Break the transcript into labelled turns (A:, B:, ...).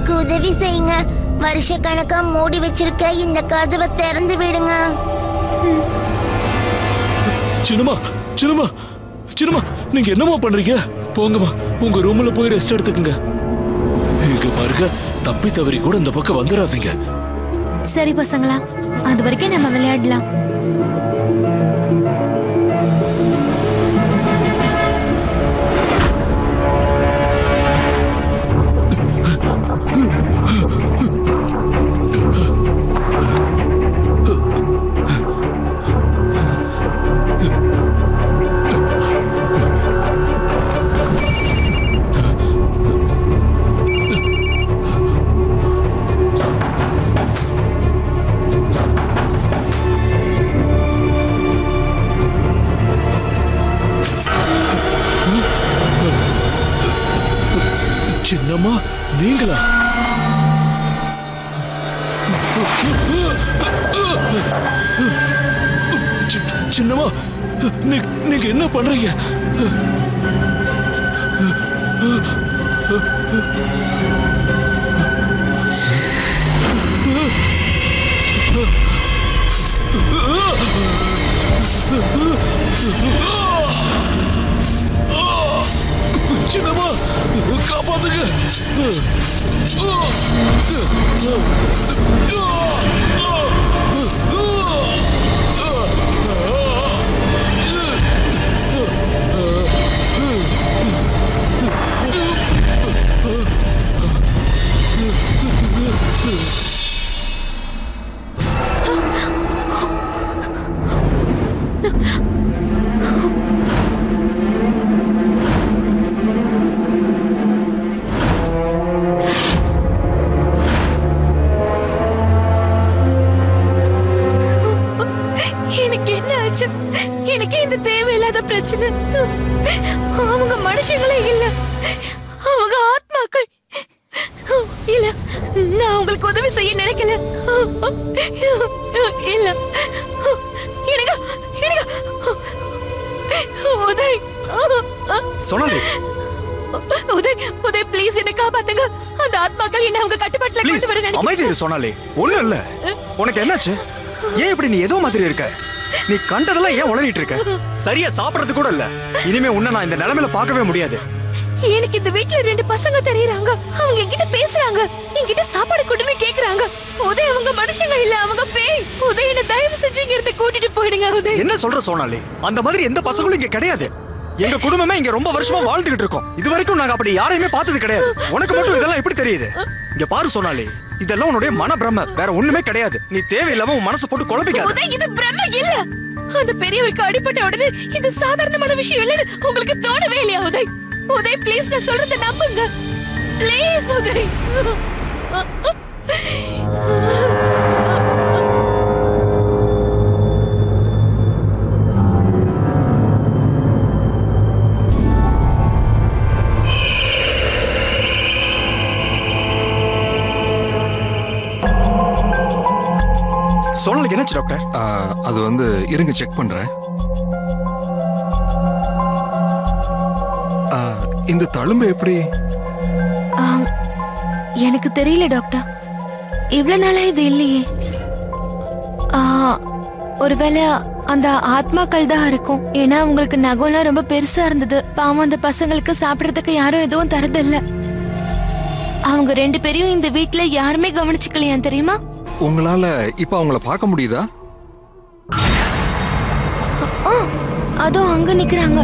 A: எங்களுக்கு உதவி செய்யுங்க. வருஷ கணக்கா மூடி வச்சிருக்க இந்த கதவை திறந்து விடுங்க.
B: சின்னம்மா சின்னம்மா சின்னம்மா, நீங்க என்னமா பண்றீங்க? போங்கம்மா, உங்க ரூம்ல போய் ரெஸ்ட் எடுத்துக்கங்க. இங்க பாருங்க, தப்பி தவறி கூட இந்த பக்கம் வந்துடாதீங்க.
C: சரி பசங்களா, அது வரைக்கும் நம்ம விளையாடலாம்.
B: சின்னம்மா, நீங்களா? சின்னம்மா, நீங்க என்ன பண்றீங்க? சின்னம்மா, காப்பாத்துங்க.
C: எனக்கு இந்த தேவையில்லாத பிரச்சனை. அவங்க மனுஷங்களே இல்ல, அவங்க ஆத்மாக்கள். இல்ல, நான் உங்களுக்கு உதவி செய்ய நினைக்கல. இல்ல, எனக்கு உதய்
D: சொன்னாலே
C: உதய் உதய் ப்ளீஸ் என்ன காப்பாத்துங்க. அந்த ஆத்மாக்கள் என்ன அவங்க கட்டுப்பாட்டுல கொண்டு வர நினைக்கிறேன்.
D: அமைதி இரு சொன்னாலே. ஒண்ணும் இல்ல. உனக்கு என்னாச்சு? ஏன் இப்படி நீ ஏதோ மாதிரி இருக்க? நீ கண்டதெல்லாம் ஏன் உளறிட்டு இருக்க? சரியா சாப்பிடுறது கூட இல்ல. இனிமே உன்னை நான் இந்த நிலைமையில பார்க்கவே முடியாது.
C: எனக்கு இந்த வீட்ல 2 பசங்க தெரியுறாங்க. அவங்க என்கிட்ட பேசுறாங்க, என்கிட்ட சாப்பாடு கொடுன்னு கேக்குறாங்க. உதய் அவங்க மனுஷங்க இல்ல, அவங்க பேய். உதய் என்ன தயவு செஞ்சு இங்க இருந்து கூட்டிட்டு போயிடுங்க. உதய்
D: என்ன சொல்ற சோனாலி? அந்த மாதிரி எந்த பசங்களும் இங்க கிடையாது. எங்க குடும்பமே இங்க ரொம்ப வருஷமா வாழ்ந்துகிட்டு இருக்கோம். இது வரைக்கும் நாங்க அப்படி யாரையுமே பார்த்தது கிடையாது. உனக்கு மட்டும் இதெல்லாம் எப்படி தெரியுது? இங்க பாரு சோனாலி, இதெல்லாம் உன்னுடைய மன பிரம்ம, வேற ஒண்ணுமே கிடையாது. நீ தேவையில்லாம உன் மனசு போட்டு குழப்பிக்காத.
C: உதய் இது பிரம்ம இல்ல. அந்த பெரியவருக்கு அடிபட்ட உடனே இது சாதாரணமான விஷயம் இல்லன்னு உங்களுக்கு தோணவே இல்லையா உதய்? உதய் ப்ளீஸ் நான் சொல்றத நம்புங்க. ப்ளீஸ் உதய்.
D: சோனாலிக்கு என்னாச்சு டாக்டர்?
E: அது வந்து இருங்க செக் பண்றேன். இந்த தழும்பு எப்படி?
C: எனக்கு தெரியல டாக்டர், இவ்வளவு நாளா இது இல்லையே. ஒருவேளை அந்த ஆத்மாக்கள் தான் இருக்கும். ஏன்னா உங்களுக்கு நகம்லாம் ரொம்ப பெருசா இருந்தது. பாவம் அந்த பசங்களுக்கு சாப்பிடறதுக்கு யாரும் எதுவும் தரதில்ல. அவங்க 2 பேரையும் இந்த வீட்டுல யாருமே கவனிச்சுக்கலையா தெரியுமா?
E: உங்களால இப்ப அவங்கள பார்க்க முடியுதா?
C: அதோ அங்க நிக்கிறாங்க.